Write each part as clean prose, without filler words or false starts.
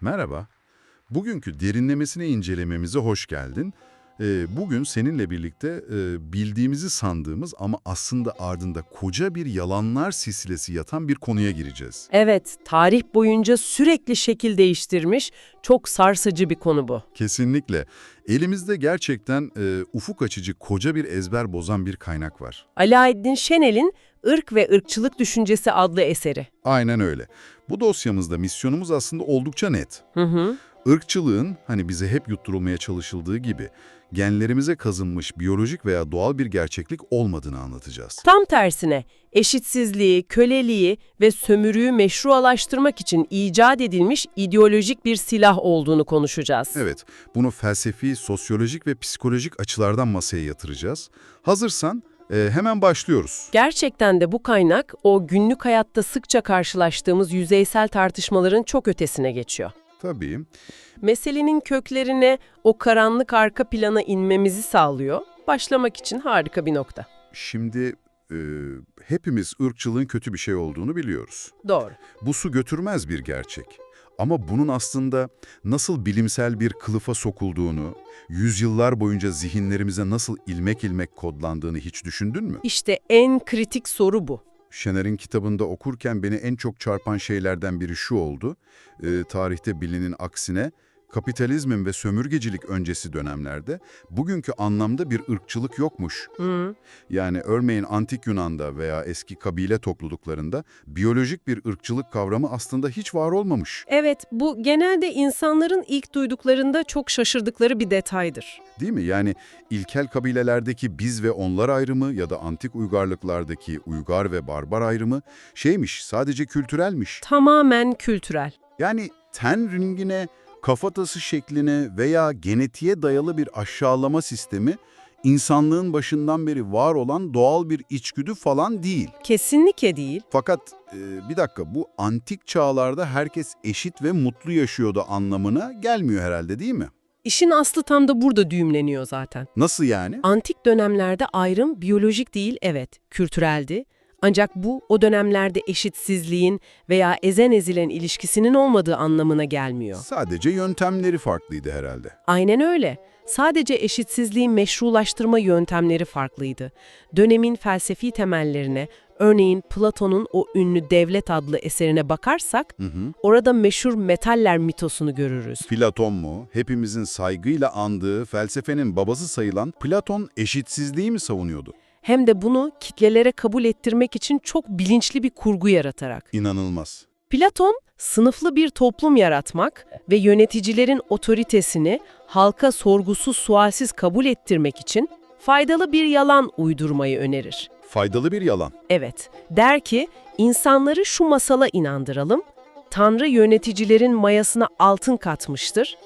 Merhaba. Bugünkü derinlemesine incelememize hoş geldin. Bugün seninle birlikte bildiğimizi sandığımız ama aslında ardında koca bir yalanlar silsilesi yatan bir konuya gireceğiz. Evet, tarih boyunca sürekli şekil değiştirmiş, çok sarsıcı bir konu bu. Kesinlikle. Elimizde gerçekten ufuk açıcı koca bir ezber bozan bir kaynak var. Alaeddin Şenel'in Irk ve Irkçılık Düşüncesi adlı eseri. Aynen öyle. Bu dosyamızda misyonumuz aslında oldukça net. Irkçılığın hani bize hep yutturulmaya çalışıldığı gibi genlerimize kazınmış biyolojik veya doğal bir gerçeklik olmadığını anlatacağız. Tam tersine eşitsizliği, köleliği ve sömürüyü meşrulaştırmak için icat edilmiş ideolojik bir silah olduğunu konuşacağız. Evet, bunu felsefi, sosyolojik ve psikolojik açılardan masaya yatıracağız. Hazırsan hemen başlıyoruz. Gerçekten de bu kaynak o günlük hayatta sıkça karşılaştığımız yüzeysel tartışmaların çok ötesine geçiyor. Tabii. Meselenin köklerine, o karanlık arka plana inmemizi sağlıyor. Başlamak için harika bir nokta. Şimdi hepimiz ırkçılığın kötü bir şey olduğunu biliyoruz. Doğru. Bu su götürmez bir gerçek. Ama bunun aslında nasıl bilimsel bir kılıfa sokulduğunu, yüzyıllar boyunca zihinlerimize nasıl ilmek ilmek kodlandığını hiç düşündün mü? İşte en kritik soru bu. Şener'in kitabında okurken beni en çok çarpan şeylerden biri şu oldu. Tarihte bilinin aksine kapitalizmin ve sömürgecilik öncesi dönemlerde bugünkü anlamda bir ırkçılık yokmuş. Yani örneğin Antik Yunan'da veya eski kabile topluluklarında biyolojik bir ırkçılık kavramı aslında hiç var olmamış. Evet, bu genelde insanların ilk duyduklarında çok şaşırdıkları bir detaydır. Değil mi? Yani ilkel kabilelerdeki biz ve onlar ayrımı ya da antik uygarlıklardaki uygar ve barbar ayrımı sadece kültürelmiş. Tamamen kültürel. Yani ten rengine, kafatası şekline veya genetiğe dayalı bir aşağılama sistemi insanlığın başından beri var olan doğal bir içgüdü falan değil. Kesinlikle değil. Fakat bir dakika, bu antik çağlarda herkes eşit ve mutlu yaşıyordu anlamına gelmiyor herhalde, değil mi? İşin aslı tam da burada düğümleniyor zaten. Nasıl yani? Antik dönemlerde ayrım biyolojik değil, evet, kültüreldi. Ancak bu o dönemlerde eşitsizliğin veya ezen ezilen ilişkisinin olmadığı anlamına gelmiyor. Sadece yöntemleri farklıydı herhalde. Aynen öyle. Sadece eşitsizliği meşrulaştırma yöntemleri farklıydı. Dönemin felsefi temellerine, örneğin Platon'un o ünlü Devlet adlı eserine bakarsak, orada meşhur metaller mitosunu görürüz. Platon mu? Hepimizin saygıyla andığı felsefenin babası sayılan Platon eşitsizliği mi savunuyordu? Hem de bunu kitlelere kabul ettirmek için çok bilinçli bir kurgu yaratarak. İnanılmaz. Platon, sınıflı bir toplum yaratmak ve yöneticilerin otoritesini halka sorgusuz sualsiz kabul ettirmek için faydalı bir yalan uydurmayı önerir. Faydalı bir yalan. Evet, der ki, insanları şu masala inandıralım, Tanrı yöneticilerin mayasına altın katmıştır,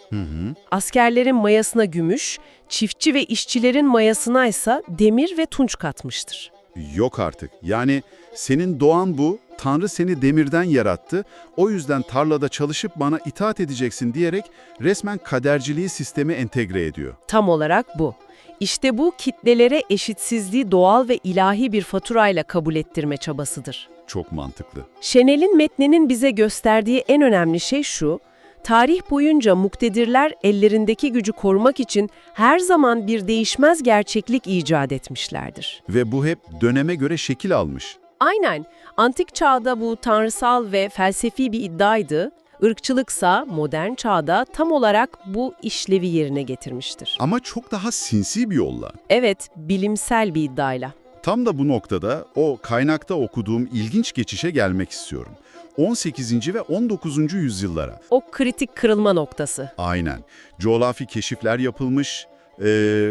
askerlerin mayasına gümüş, çiftçi ve işçilerin mayasına ise demir ve tunç katmıştır. Yok artık. Yani senin doğan bu, Tanrı seni demirden yarattı, o yüzden tarlada çalışıp bana itaat edeceksin diyerek resmen kaderciliği sisteme entegre ediyor. Tam olarak bu. İşte bu kitlelere eşitsizliği doğal ve ilahi bir faturayla kabul ettirme çabasıdır. Çok mantıklı. Şenel'in metninin bize gösterdiği en önemli şey şu, tarih boyunca muktedirler ellerindeki gücü korumak için her zaman bir değişmez gerçeklik icat etmişlerdir. Ve bu hep döneme göre şekil almış. Aynen, antik çağda bu tanrısal ve felsefi bir iddiaydı, ırkçılıksa modern çağda tam olarak bu işlevi yerine getirmiştir. Ama çok daha sinsi bir yolla. Evet, bilimsel bir iddiayla. Tam da bu noktada o kaynakta okuduğum ilginç geçişe gelmek istiyorum. 18. ve 19. yüzyıllara. O kritik kırılma noktası. Aynen. Coğrafi keşifler yapılmış,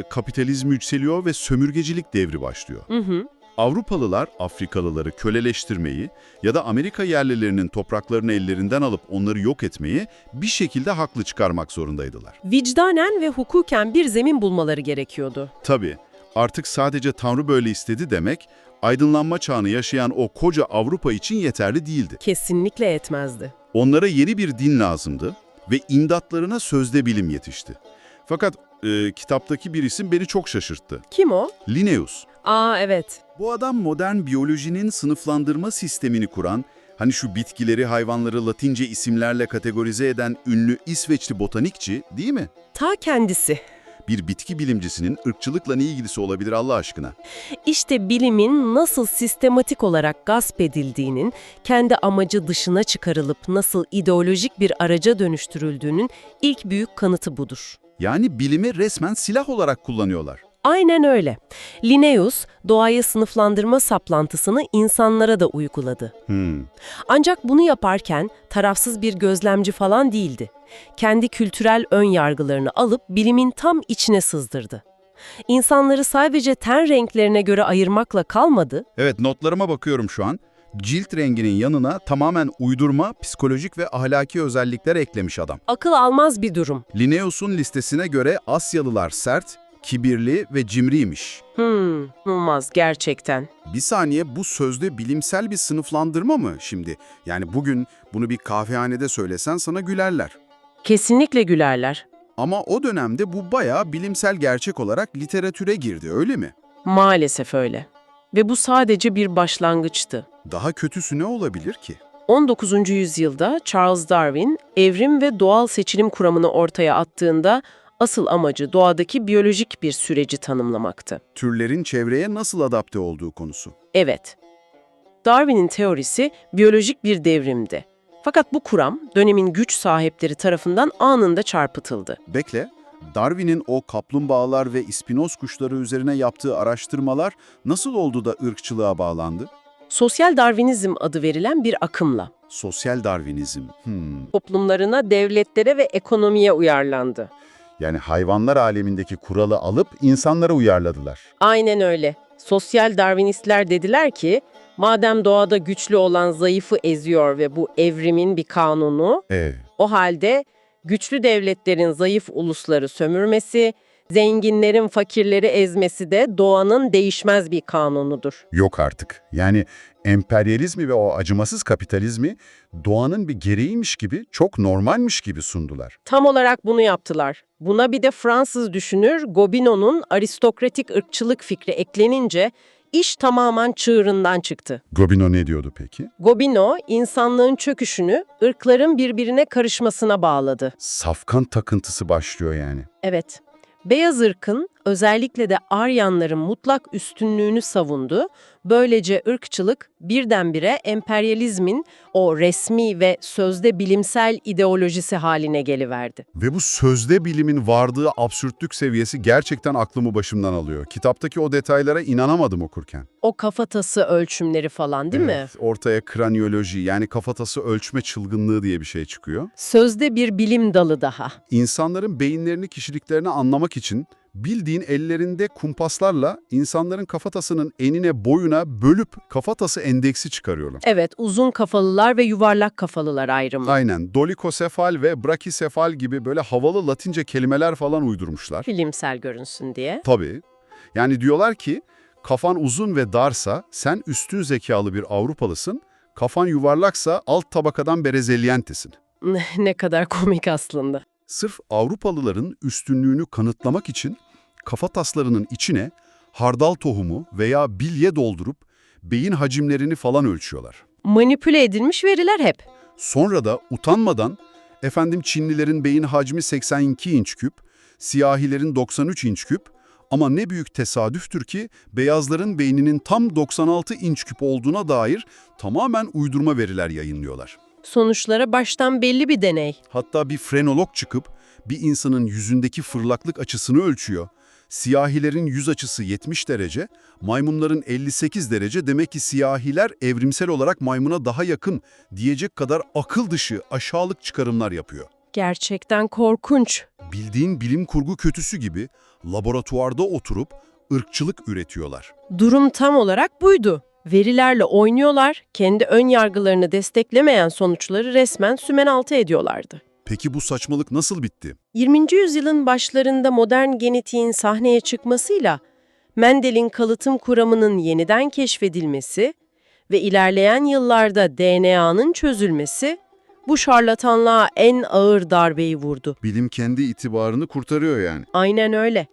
kapitalizm yükseliyor ve sömürgecilik devri başlıyor. Avrupalılar Afrikalıları köleleştirmeyi ya da Amerika yerlilerinin topraklarını ellerinden alıp onları yok etmeyi bir şekilde haklı çıkarmak zorundaydılar. Vicdanen ve hukuken bir zemin bulmaları gerekiyordu. Tabii, artık sadece Tanrı böyle istedi demek, aydınlanma çağını yaşayan o koca Avrupa için yeterli değildi. Kesinlikle etmezdi. Onlara yeni bir din lazımdı ve imdatlarına sözde bilim yetişti. Fakat kitaptaki bir isim beni çok şaşırttı. Kim o? Linnaeus. Evet. Bu adam modern biyolojinin sınıflandırma sistemini kuran, Hani şu bitkileri, hayvanları Latince isimlerle kategorize eden ünlü İsveçli botanikçi değil mi? Ta kendisi. Bir bitki bilimcisinin ırkçılıkla ne ilgisi olabilir Allah aşkına? İşte bilimin nasıl sistematik olarak gasp edildiğinin, kendi amacı dışına çıkarılıp nasıl ideolojik bir araca dönüştürüldüğünün ilk büyük kanıtı budur. Yani bilimi resmen silah olarak kullanıyorlar. Aynen öyle. Linnaeus, doğayı sınıflandırma saplantısını insanlara da uyguladı. Ancak bunu yaparken tarafsız bir gözlemci falan değildi. Kendi kültürel ön yargılarını alıp bilimin tam içine sızdırdı. İnsanları sadece ten renklerine göre ayırmakla kalmadı, Evet, notlarıma bakıyorum şu an. Cilt renginin yanına tamamen uydurma, psikolojik ve ahlaki özellikler eklemiş adam. akıl almaz bir durum. Linnaeus'un listesine göre Asyalılar sert, kibirli ve cimriymiş. Olmaz gerçekten. Bir saniye, bu sözde bilimsel bir sınıflandırma mı şimdi? Yani bugün bunu bir kahvehanede söylesen sana gülerler. Kesinlikle gülerler. Ama o dönemde bu bayağı bilimsel gerçek olarak literatüre girdi, öyle mi? Maalesef öyle. Ve bu sadece bir başlangıçtı. Daha kötüsü ne olabilir ki? 19. yüzyılda Charles Darwin, evrim ve doğal seçilim kuramını ortaya attığında asıl amacı doğadaki biyolojik bir süreci tanımlamaktı. Türlerin çevreye nasıl adapte olduğu konusu. Evet, Darwin'in teorisi biyolojik bir devrimdi. Fakat bu kuram dönemin güç sahipleri tarafından anında çarpıtıldı. Bekle, Darwin'in o kaplumbağalar ve ispinoz kuşları üzerine yaptığı araştırmalar nasıl oldu da ırkçılığa bağlandı? Sosyal Darwinizm adı verilen bir akımla Sosyal Darwinizm. toplumlarına, devletlere ve ekonomiye uyarlandı. Yani hayvanlar alemindeki kuralı alıp insanlara uyarladılar. Aynen öyle. Sosyal Darwinistler dediler ki, madem doğada güçlü olan zayıfı eziyor ve bu evrimin bir kanunu, o halde güçlü devletlerin zayıf ulusları sömürmesi, zenginlerin fakirleri ezmesi de doğanın değişmez bir kanunudur. Yok artık. Yani emperyalizmi ve o acımasız kapitalizmi doğanın bir gereğiymiş gibi, çok normalmiş gibi sundular. Tam olarak bunu yaptılar. Buna bir de Fransız düşünür Gobineau'nun aristokratik ırkçılık fikri eklenince iş tamamen çığırından çıktı. Gobineau ne diyordu peki? Gobineau, insanlığın çöküşünü ırkların birbirine karışmasına bağladı. Safkan takıntısı başlıyor yani. Evet, beyaz ırkın, özellikle de Aryanların mutlak üstünlüğünü savundu. Böylece ırkçılık birdenbire emperyalizmin o resmi ve sözde bilimsel ideolojisi haline geliverdi. Ve bu sözde bilimin vardığı absürtlük seviyesi gerçekten aklımı başımdan alıyor. Kitaptaki o detaylara inanamadım okurken. O kafatası ölçümleri falan değil mi? Evet, ortaya kranioloji yani kafatası ölçme çılgınlığı diye bir şey çıkıyor. Sözde bir bilim dalı daha. İnsanların beyinlerini, kişiliklerini anlamak için bildiğin ellerinde kumpaslarla insanların kafatasının enine boyuna bölüp kafatası endeksi çıkarıyorlar. Evet, uzun kafalılar ve yuvarlak kafalılar ayrımı. Aynen, dolikosefal ve brakisefal gibi böyle havalı Latince kelimeler falan uydurmuşlar. Bilimsel görünsün diye. Tabii. Yani diyorlar ki kafan uzun ve darsa sen üstün zekalı bir Avrupalısın, kafan yuvarlaksa alt tabakadan berezelyentisin. Ne kadar komik aslında. Sırf Avrupalıların üstünlüğünü kanıtlamak için kafataslarının içine hardal tohumu veya bilye doldurup beyin hacimlerini falan ölçüyorlar. Manipüle edilmiş veriler hep. Sonra da utanmadan Çinlilerin beyin hacmi 82 inç küp, siyahilerin 93 inç küp ama ne büyük tesadüftür ki beyazların beyninin tam 96 inç küp olduğuna dair tamamen uydurma veriler yayınlıyorlar. Sonuçlara baştan belli bir deney. Hatta bir frenolog çıkıp bir insanın yüzündeki fırlaklık açısını ölçüyor. Siyahilerin yüz açısı 70 derece, maymunların 58 derece, demek ki siyahiler evrimsel olarak maymuna daha yakın diyecek kadar akıl dışı, aşağılık çıkarımlar yapıyor. Gerçekten korkunç. Bildiğin bilim kurgu kötüsü gibi laboratuvarda oturup ırkçılık üretiyorlar. Durum tam olarak buydu. Verilerle oynuyorlar, kendi ön yargılarını desteklemeyen sonuçları resmen sümenaltı ediyorlardı. Peki bu saçmalık nasıl bitti? 20. yüzyılın başlarında modern genetiğin sahneye çıkmasıyla Mendel'in kalıtım kuramının yeniden keşfedilmesi ve ilerleyen yıllarda DNA'nın çözülmesi bu şarlatanlığa en ağır darbeyi vurdu. Bilim kendi itibarını kurtarıyor yani. Aynen öyle.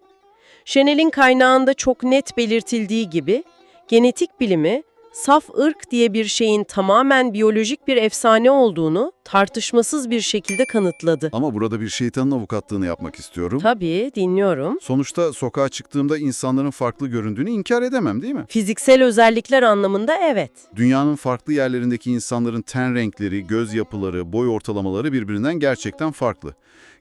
Chanel'in kaynağında çok net belirtildiği gibi genetik bilimi saf ırk diye bir şeyin tamamen biyolojik bir efsane olduğunu tartışmasız bir şekilde kanıtladı. Ama burada bir şeytanın avukatlığını yapmak istiyorum. Tabii, dinliyorum. Sonuçta sokağa çıktığımda insanların farklı göründüğünü inkar edemem, değil mi? Fiziksel özellikler anlamında evet. Dünyanın farklı yerlerindeki insanların ten renkleri, göz yapıları, boy ortalamaları birbirinden gerçekten farklı.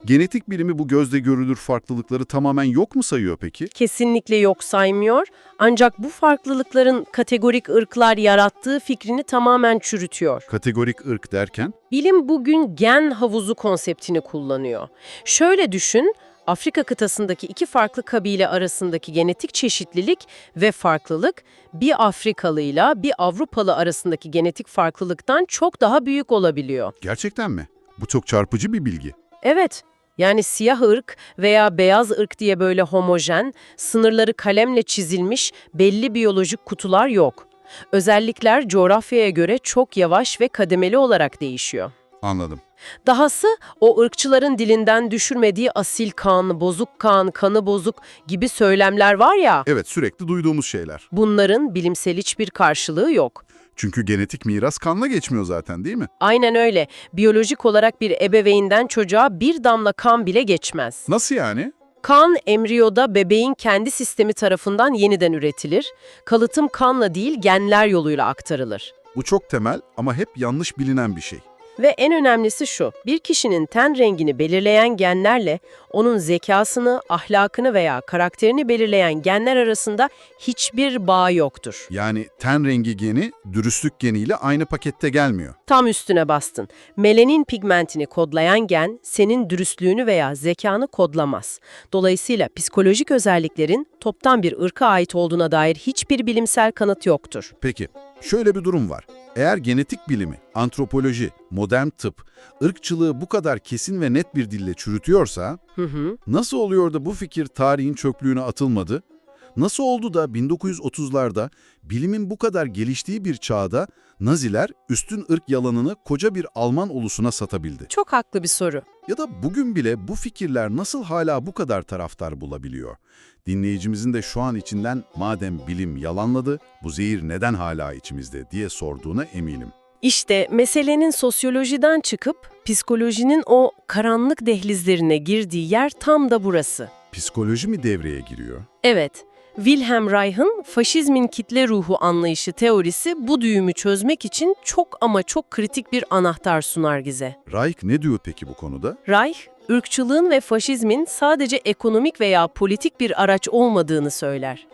Genetik bilimi bu gözle görülür farklılıkları tamamen yok mu sayıyor peki? Kesinlikle yok saymıyor. Ancak bu farklılıkların kategorik ırklar yarattığı fikrini tamamen çürütüyor. Kategorik ırk derken? Bilim bugün gen havuzu konseptini kullanıyor. Şöyle düşün, Afrika kıtasındaki iki farklı kabile arasındaki genetik çeşitlilik ve farklılık, bir Afrikalıyla bir Avrupalı arasındaki genetik farklılıktan çok daha büyük olabiliyor. Gerçekten mi? Bu çok çarpıcı bir bilgi. Evet, yani siyah ırk veya beyaz ırk diye böyle homojen, sınırları kalemle çizilmiş belli biyolojik kutular yok. Özellikler coğrafyaya göre çok yavaş ve kademeli olarak değişiyor. Anladım. Dahası o ırkçıların dilinden düşürmediği asil kan, bozuk kan, kanı bozuk gibi söylemler var ya, Evet, sürekli duyduğumuz şeyler. bunların bilimsel hiçbir karşılığı yok. Çünkü genetik miras kanla geçmiyor zaten, değil mi? Aynen öyle. Biyolojik olarak bir ebeveynden çocuğa bir damla kan bile geçmez. Nasıl yani? Kan, embriyoda bebeğin kendi sistemi tarafından yeniden üretilir. Kalıtım kanla değil, genler yoluyla aktarılır. Bu çok temel ama hep yanlış bilinen bir şey. Ve en önemlisi şu, bir kişinin ten rengini belirleyen genlerle onun zekasını, ahlakını veya karakterini belirleyen genler arasında hiçbir bağ yoktur. Yani ten rengi geni, dürüstlük geniyle aynı pakette gelmiyor. Tam üstüne bastın. Melanin pigmentini kodlayan gen, senin dürüstlüğünü veya zekanı kodlamaz. Dolayısıyla psikolojik özelliklerin toptan bir ırka ait olduğuna dair hiçbir bilimsel kanıt yoktur. Peki, şöyle bir durum var. Eğer genetik bilimi, antropoloji, modern tıp, ırkçılığı bu kadar kesin ve net bir dille çürütüyorsa, nasıl oluyor da bu fikir tarihin çöplüğüne atılmadı? Nasıl oldu da 1930'larda bilimin bu kadar geliştiği bir çağda Naziler üstün ırk yalanını koca bir Alman ulusuna satabildi? Çok haklı bir soru. Ya da bugün bile bu fikirler nasıl hala bu kadar taraftar bulabiliyor? Dinleyicimizin de şu an içinden madem bilim yalanladı, bu zehir neden hala içimizde diye sorduğuna eminim. İşte meselenin sosyolojiden çıkıp psikolojinin o karanlık dehlizlerine girdiği yer tam da burası. Psikoloji mi devreye giriyor? Evet, Wilhelm Reich'ın faşizmin kitle ruhu anlayışı teorisi bu düğümü çözmek için çok ama çok kritik bir anahtar sunar bize. Reich ne diyor peki bu konuda? Reich, ırkçılığın ve faşizmin sadece ekonomik veya politik bir araç olmadığını söyler.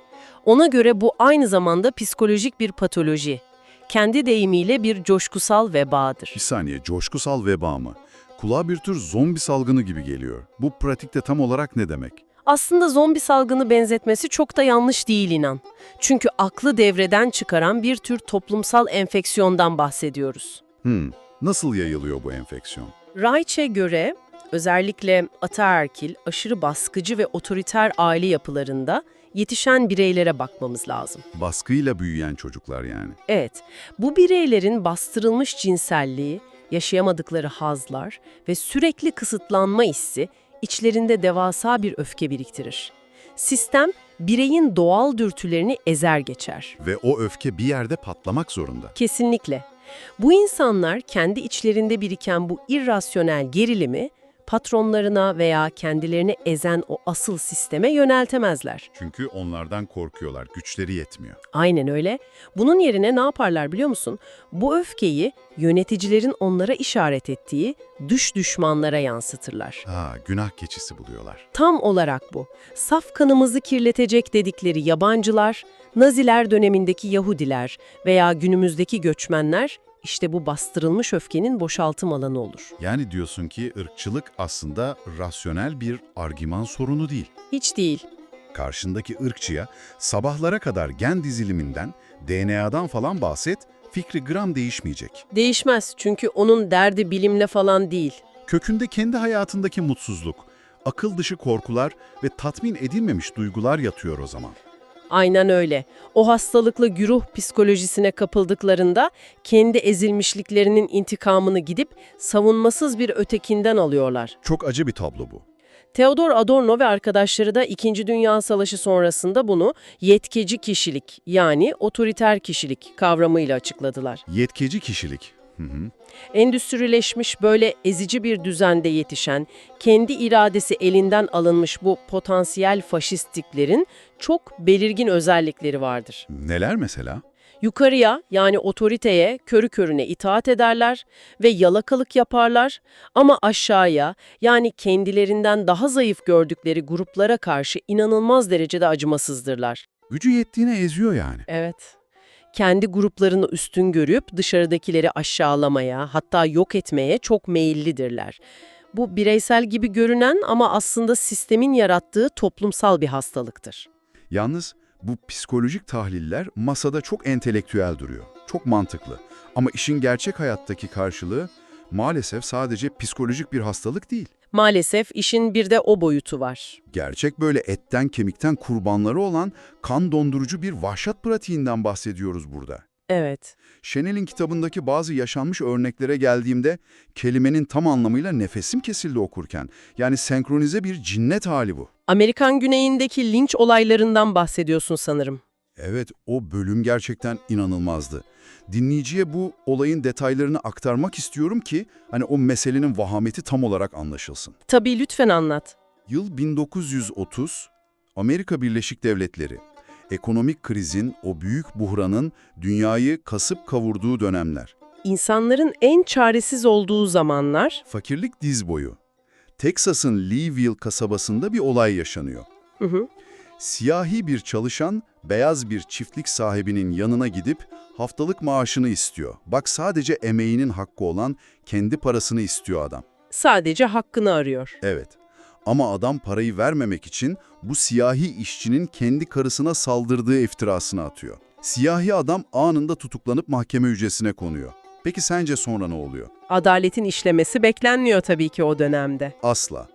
Ona göre bu aynı zamanda psikolojik bir patoloji. Kendi deyimiyle bir coşkusal vebadır. Bir saniye, coşkusal veba mı? Kulağa bir tür zombi salgını gibi geliyor. Bu pratikte tam olarak ne demek? Aslında zombi salgını benzetmesi çok da yanlış değil inan. Çünkü aklı devreden çıkaran bir tür toplumsal enfeksiyondan bahsediyoruz. Nasıl yayılıyor bu enfeksiyon? Reich'e göre özellikle ataerkil, aşırı baskıcı ve otoriter aile yapılarında yetişen bireylere bakmamız lazım. Baskıyla büyüyen çocuklar yani. Evet, bu bireylerin bastırılmış cinselliği, yaşayamadıkları hazlar ve sürekli kısıtlanma hissi içlerinde devasa bir öfke biriktirir. Sistem, bireyin doğal dürtülerini ezer geçer. Ve o öfke bir yerde patlamak zorunda. Kesinlikle. Bu insanlar kendi içlerinde biriken bu irrasyonel gerilimi patronlarına veya kendilerini ezen o asıl sisteme yöneltemezler. Çünkü onlardan korkuyorlar, güçleri yetmiyor. Aynen öyle. Bunun yerine ne yaparlar biliyor musun? Bu öfkeyi yöneticilerin onlara işaret ettiği dış düşmanlara yansıtırlar. Günah keçisi buluyorlar. Tam olarak bu. Saf kanımızı kirletecek dedikleri yabancılar, Naziler dönemindeki Yahudiler veya günümüzdeki göçmenler işte bu bastırılmış öfkenin boşaltım alanı olur. Yani diyorsun ki ırkçılık aslında rasyonel bir argüman sorunu değil. Hiç değil. Karşındaki ırkçıya sabahlara kadar gen diziliminden, DNA'dan falan bahset, fikri gram değişmeyecek. Değişmez çünkü onun derdi bilimle falan değil. Kökünde kendi hayatındaki mutsuzluk, akıl dışı korkular ve tatmin edilmemiş duygular yatıyor o zaman. Aynen öyle. O hastalıklı güruh psikolojisine kapıldıklarında kendi ezilmişliklerinin intikamını gidip savunmasız bir ötekinden alıyorlar. Çok acı bir tablo bu. Theodor Adorno ve arkadaşları da İkinci Dünya Savaşı sonrasında bunu yetkeci kişilik yani otoriter kişilik kavramıyla açıkladılar. Yetkeci kişilik. Endüstrileşmiş böyle ezici bir düzende yetişen, kendi iradesi elinden alınmış bu potansiyel faşistliklerin çok belirgin özellikleri vardır. Neler mesela? Yukarıya yani otoriteye körü körüne itaat ederler ve yalakalık yaparlar ama aşağıya yani kendilerinden daha zayıf gördükleri gruplara karşı inanılmaz derecede acımasızdırlar. Gücü yettiğine eziyor yani. Evet. Kendi gruplarını üstün görüp dışarıdakileri aşağılamaya, hatta yok etmeye çok meyillidirler. Bu bireysel gibi görünen ama aslında sistemin yarattığı toplumsal bir hastalıktır. Yalnız bu psikolojik tahliller masada çok entelektüel duruyor. Çok mantıklı. Ama işin gerçek hayattaki karşılığı maalesef sadece psikolojik bir hastalık değil. Maalesef işin bir de o boyutu var. Gerçek böyle etten kemikten kurbanları olan kan dondurucu bir vahşet pratiğinden bahsediyoruz burada. Evet. Chanel'in kitabındaki bazı yaşanmış örneklere geldiğimde kelimenin tam anlamıyla nefesim kesildi okurken. Yani senkronize bir cinnet hali bu. Amerikan güneyindeki linç olaylarından bahsediyorsun sanırım. Evet, o bölüm gerçekten inanılmazdı. Dinleyiciye bu olayın detaylarını aktarmak istiyorum ki hani o meselenin vahameti tam olarak anlaşılsın. Tabii lütfen anlat. Yıl 1930, Amerika Birleşik Devletleri. Ekonomik krizin, o büyük buhranın dünyayı kasıp kavurduğu dönemler. İnsanların en çaresiz olduğu zamanlar. Fakirlik diz boyu. Texas'ın Leeville kasabasında bir olay yaşanıyor. Hı hı. Siyahi bir çalışan, beyaz bir çiftlik sahibinin yanına gidip haftalık maaşını istiyor. Bak sadece emeğinin hakkı olan kendi parasını istiyor adam. Sadece hakkını arıyor. Evet. Ama adam parayı vermemek için bu siyahi işçinin kendi karısına saldırdığı iftirasını atıyor. Siyahi adam anında tutuklanıp mahkeme hücresine konuyor. Peki sence sonra ne oluyor? Adaletin işlemesi beklenmiyor tabii ki o dönemde. Asla.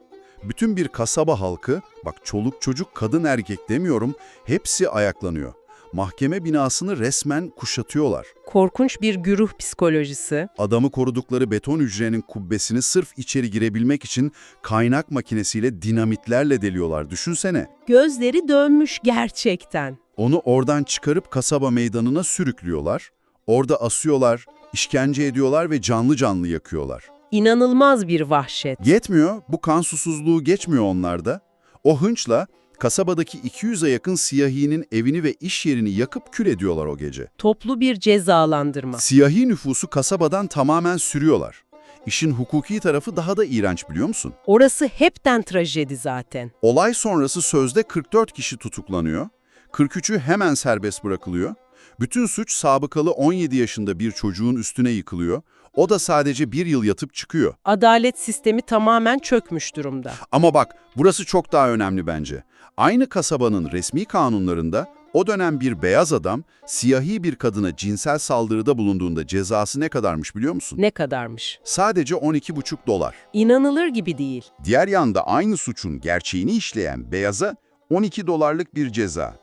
Bütün bir kasaba halkı, bak çoluk çocuk kadın erkek demiyorum, hepsi ayaklanıyor. Mahkeme binasını resmen kuşatıyorlar. Korkunç bir güruh psikolojisi. Adamı korudukları beton hücrenin kubbesini sırf içeri girebilmek için kaynak makinesiyle dinamitlerle deliyorlar. Düşünsene. Gözleri dönmüş gerçekten. Onu oradan çıkarıp kasaba meydanına sürüklüyorlar. Orada asıyorlar, işkence ediyorlar ve canlı canlı yakıyorlar. İnanılmaz bir vahşet. Yetmiyor, bu kan susuzluğu geçmiyor onlarda. O hınçla kasabadaki 200'e yakın siyahinin evini ve iş yerini yakıp kül ediyorlar o gece. Toplu bir cezalandırma. Siyahi nüfusu kasabadan tamamen sürüyorlar. İşin hukuki tarafı daha da iğrenç biliyor musun? Orası hepten trajedi zaten. Olay sonrası sözde 44 kişi tutuklanıyor. 43'ü hemen serbest bırakılıyor. Bütün suç sabıkalı 17 yaşında bir çocuğun üstüne yıkılıyor. O da sadece bir yıl yatıp çıkıyor. Adalet sistemi tamamen çökmüş durumda. Ama bak, burası çok daha önemli bence. Aynı kasabanın resmi kanunlarında o dönem bir beyaz adam siyahi bir kadına cinsel saldırıda bulunduğunda cezası ne kadarmış biliyor musun? Ne kadarmış? Sadece $12,5. İnanılır gibi değil. Diğer yanda aynı suçun gerçeğini işleyen beyaza $12 bir ceza.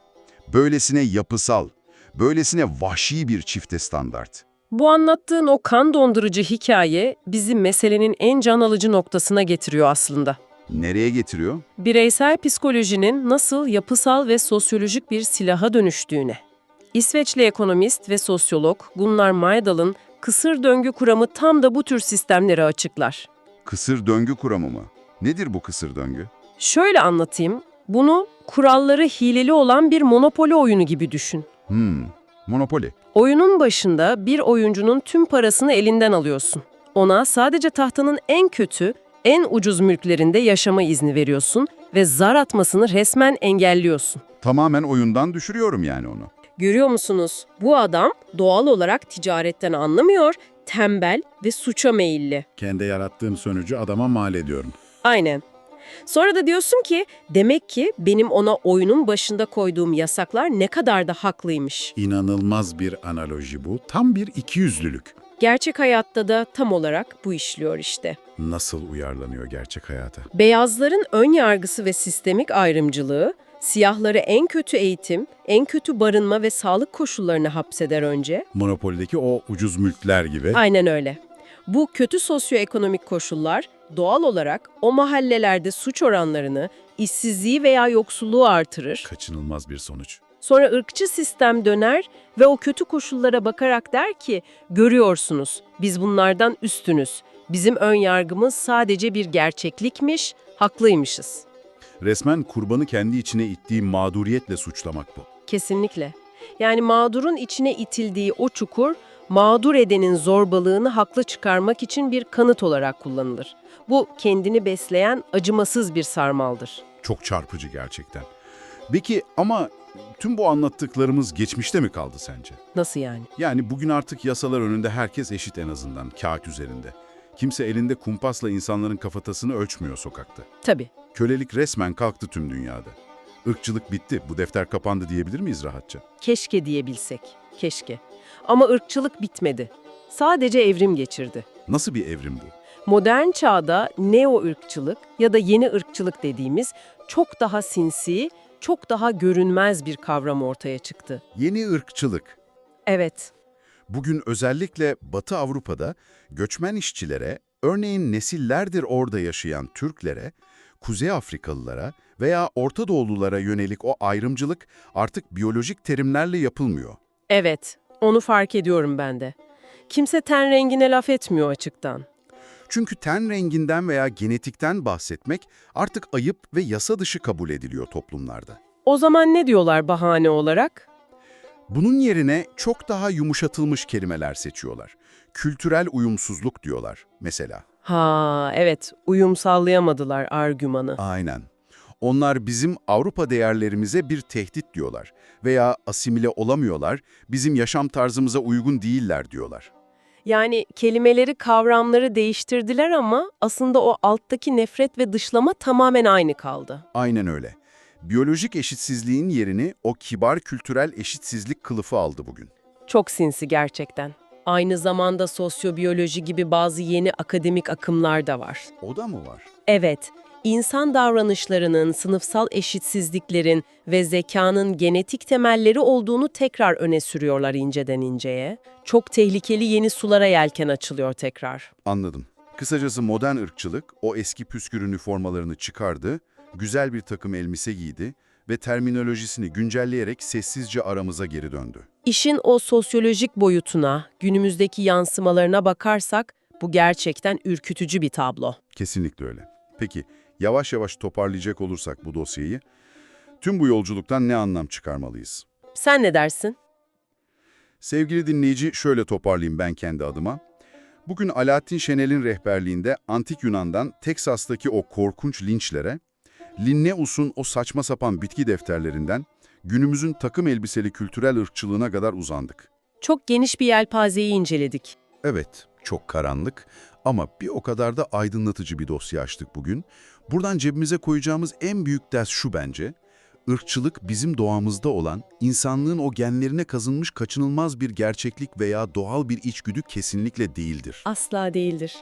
Böylesine yapısal, böylesine vahşi bir çifte standart. Bu anlattığın o kan dondurucu hikaye bizi meselenin en can alıcı noktasına getiriyor aslında. Nereye getiriyor? Bireysel psikolojinin nasıl yapısal ve sosyolojik bir silaha dönüştüğüne. İsveçli ekonomist ve sosyolog Gunnar Myrdal'ın kısır döngü kuramı tam da bu tür sistemleri açıklar. Kısır döngü kuramı mı? Nedir bu kısır döngü? Şöyle anlatayım, bunu kuralları hileli olan bir monopoli oyunu gibi düşün. Monopoli. Oyunun başında bir oyuncunun tüm parasını elinden alıyorsun. Ona sadece tahtanın en kötü, en ucuz mülklerinde yaşama izni veriyorsun ve zar atmasını resmen engelliyorsun. Tamamen oyundan düşürüyorum yani onu. Görüyor musunuz? Bu adam doğal olarak ticaretten anlamıyor, tembel ve suça meyilli. Kendi yarattığım sonucu adama mal ediyorum. Aynen. Sonra da diyorsun ki demek ki benim ona oyunun başında koyduğum yasaklar ne kadar da haklıymış. İnanılmaz bir analoji bu. Tam bir ikiyüzlülük. Gerçek hayatta da tam olarak bu işliyor işte. Nasıl uyarlanıyor gerçek hayata? Beyazların ön yargısı ve sistemik ayrımcılığı, siyahları en kötü eğitim, en kötü barınma ve sağlık koşullarını hapseder önce. Monopolideki o ucuz mülkler gibi. Aynen öyle. Bu kötü sosyoekonomik koşullar Doğal olarak o mahallelerde suç oranlarını, işsizliği veya yoksulluğu artırır. Kaçınılmaz bir sonuç. Sonra ırkçı sistem döner ve o kötü koşullara bakarak der ki, görüyorsunuz, biz bunlardan üstünüz. Bizim ön yargımız sadece bir gerçeklikmiş, haklıymışız. Resmen kurbanı kendi içine ittiği mağduriyetle suçlamak bu. Kesinlikle. Yani mağdurun içine itildiği o çukur, mağdur edenin zorbalığını haklı çıkarmak için bir kanıt olarak kullanılır. Bu kendini besleyen acımasız bir sarmaldır. Çok çarpıcı gerçekten. Peki ama tüm bu anlattıklarımız geçmişte mi kaldı sence? Nasıl yani? Yani bugün artık yasalar önünde herkes eşit en azından, kağıt üzerinde. Kimse elinde kumpasla insanların kafatasını ölçmüyor sokakta. Tabii. Kölelik resmen kalktı tüm dünyada. Irkçılık bitti, bu defter kapandı diyebilir miyiz rahatça? Keşke diyebilsek. Keşke. Ama ırkçılık bitmedi. Sadece evrim geçirdi. Nasıl bir evrim bu? Modern çağda neo-ırkçılık ya da yeni ırkçılık dediğimiz çok daha sinsi, çok daha görünmez bir kavram ortaya çıktı. Yeni ırkçılık. Evet, Bugün özellikle Batı Avrupa'da göçmen işçilere, örneğin nesillerdir orada yaşayan Türklere, Kuzey Afrikalılara veya Orta Doğululara yönelik o ayrımcılık artık biyolojik terimlerle yapılmıyor. evet. Onu fark ediyorum ben de. Kimse ten rengine laf etmiyor açıktan. Çünkü ten renginden veya genetikten bahsetmek artık ayıp ve yasa dışı kabul ediliyor toplumlarda. O zaman ne diyorlar bahane olarak? Bunun yerine çok daha yumuşatılmış kelimeler seçiyorlar. Kültürel uyumsuzluk diyorlar mesela. Ha, evet. Uyum sağlayamadılar argümanı. Aynen. Onlar bizim Avrupa değerlerimize bir tehdit diyorlar veya asimile olamıyorlar, bizim yaşam tarzımıza uygun değiller diyorlar. Yani kelimeleri, kavramları değiştirdiler ama aslında o alttaki nefret ve dışlama tamamen aynı kaldı. Aynen öyle. Biyolojik eşitsizliğin yerini o kibar kültürel eşitsizlik kılıfı aldı bugün. Çok sinsi gerçekten. Aynı zamanda sosyobiyoloji gibi bazı yeni akademik akımlar da var. O da mı var? Evet, insan davranışlarının, sınıfsal eşitsizliklerin ve zekanın genetik temelleri olduğunu tekrar öne sürüyorlar inceden inceye. Çok tehlikeli yeni sulara yelken açılıyor tekrar. Anladım. Kısacası modern ırkçılık o eski püskür üniformalarını çıkardı, güzel bir takım elbise giydi ve terminolojisini güncelleyerek sessizce aramıza geri döndü. İşin o sosyolojik boyutuna, günümüzdeki yansımalarına bakarsak bu gerçekten ürkütücü bir tablo. Kesinlikle öyle. Peki, yavaş yavaş toparlayacak olursak bu dosyayı, tüm bu yolculuktan ne anlam çıkarmalıyız? Sen ne dersin? Sevgili dinleyici, şöyle toparlayayım ben kendi adıma. Bugün Alaaddin Şenel'in rehberliğinde Antik Yunan'dan Teksas'taki o korkunç linçlere, Linnaeus'un o saçma sapan bitki defterlerinden günümüzün takım elbiseli kültürel ırkçılığına kadar uzandık. Çok geniş bir yelpazeyi inceledik. Evet, çok karanlık ama bir o kadar da aydınlatıcı bir dosya açtık bugün. Buradan cebimize koyacağımız en büyük ders şu bence. Irkçılık bizim doğamızda olan, insanlığın o genlerine kazınmış kaçınılmaz bir gerçeklik veya doğal bir içgüdü kesinlikle değildir. Asla değildir.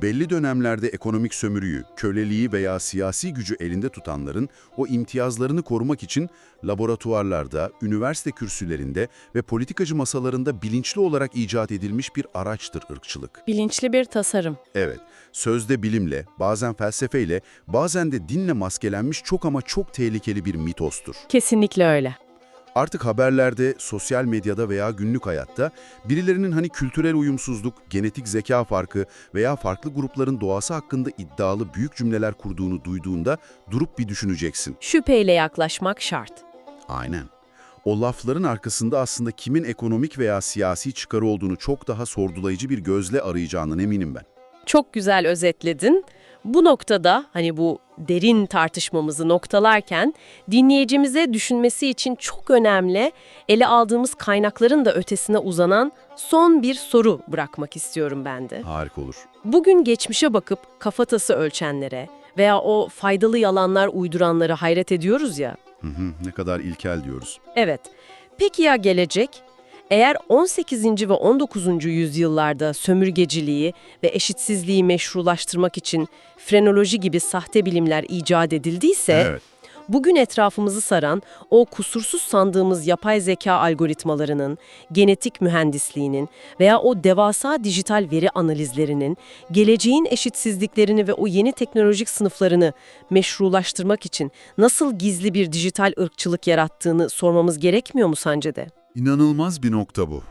Belli dönemlerde ekonomik sömürüyü, köleliği veya siyasi gücü elinde tutanların o imtiyazlarını korumak için laboratuvarlarda, üniversite kürsülerinde ve politikacı masalarında bilinçli olarak icat edilmiş bir araçtır ırkçılık. Bilinçli bir tasarım. Evet, sözde bilimle, bazen felsefeyle, bazen de dinle maskelenmiş çok ama çok tehlikeli bir mitostur. Kesinlikle öyle. Artık haberlerde, sosyal medyada veya günlük hayatta birilerinin hani kültürel uyumsuzluk, genetik zeka farkı veya farklı grupların doğası hakkında iddialı büyük cümleler kurduğunu duyduğunda durup bir düşüneceksin. Şüpheyle yaklaşmak şart. Aynen. O lafların arkasında aslında kimin ekonomik veya siyasi çıkarı olduğunu çok daha sorgulayıcı bir gözle arayacağından eminim ben. Çok güzel özetledin. Bu noktada hani bu derin tartışmamızı noktalarken dinleyicimize düşünmesi için çok önemli, ele aldığımız kaynakların da ötesine uzanan son bir soru bırakmak istiyorum ben de. Harika olur. Bugün geçmişe bakıp kafatası ölçenlere veya o faydalı yalanlar uyduranlara hayret ediyoruz ya. Ne kadar ilkel diyoruz. Evet. Peki ya gelecek? Eğer 18. ve 19. yüzyıllarda sömürgeciliği ve eşitsizliği meşrulaştırmak için frenoloji gibi sahte bilimler icat edildiyse, Evet. Bugün etrafımızı saran o kusursuz sandığımız yapay zeka algoritmalarının, genetik mühendisliğinin veya o devasa dijital veri analizlerinin geleceğin eşitsizliklerini ve o yeni teknolojik sınıflarını meşrulaştırmak için nasıl gizli bir dijital ırkçılık yarattığını sormamız gerekmiyor mu sence de? İnanılmaz bir nokta bu.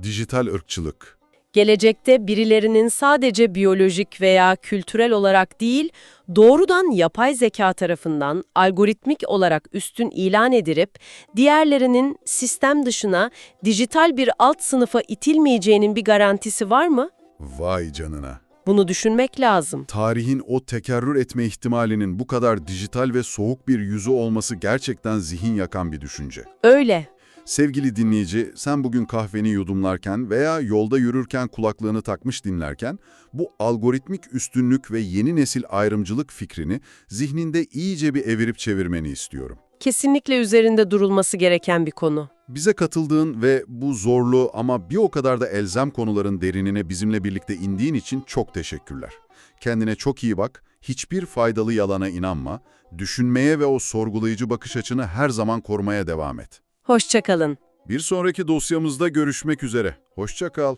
Dijital ırkçılık. Gelecekte birilerinin sadece biyolojik veya kültürel olarak değil, doğrudan yapay zeka tarafından algoritmik olarak üstün ilan edilip, diğerlerinin sistem dışına dijital bir alt sınıfa itilmeyeceğinin bir garantisi var mı? Vay canına. Bunu düşünmek lazım. Tarihin o tekerrür etme ihtimalinin bu kadar dijital ve soğuk bir yüzü olması gerçekten zihin yakan bir düşünce. Öyle. Sevgili dinleyici, sen bugün kahveni yudumlarken veya yolda yürürken kulaklığını takmış dinlerken, bu algoritmik üstünlük ve yeni nesil ayrımcılık fikrini zihninde iyice bir evirip çevirmeni istiyorum. Kesinlikle üzerinde durulması gereken bir konu. Bize katıldığın ve bu zorlu ama bir o kadar da elzem konuların derinine bizimle birlikte indiğin için çok teşekkürler. Kendine çok iyi bak, hiçbir faydalı yalana inanma, düşünmeye ve o sorgulayıcı bakış açını her zaman korumaya devam et. Hoşça kalın. Bir sonraki dosyamızda görüşmek üzere. Hoşça kal.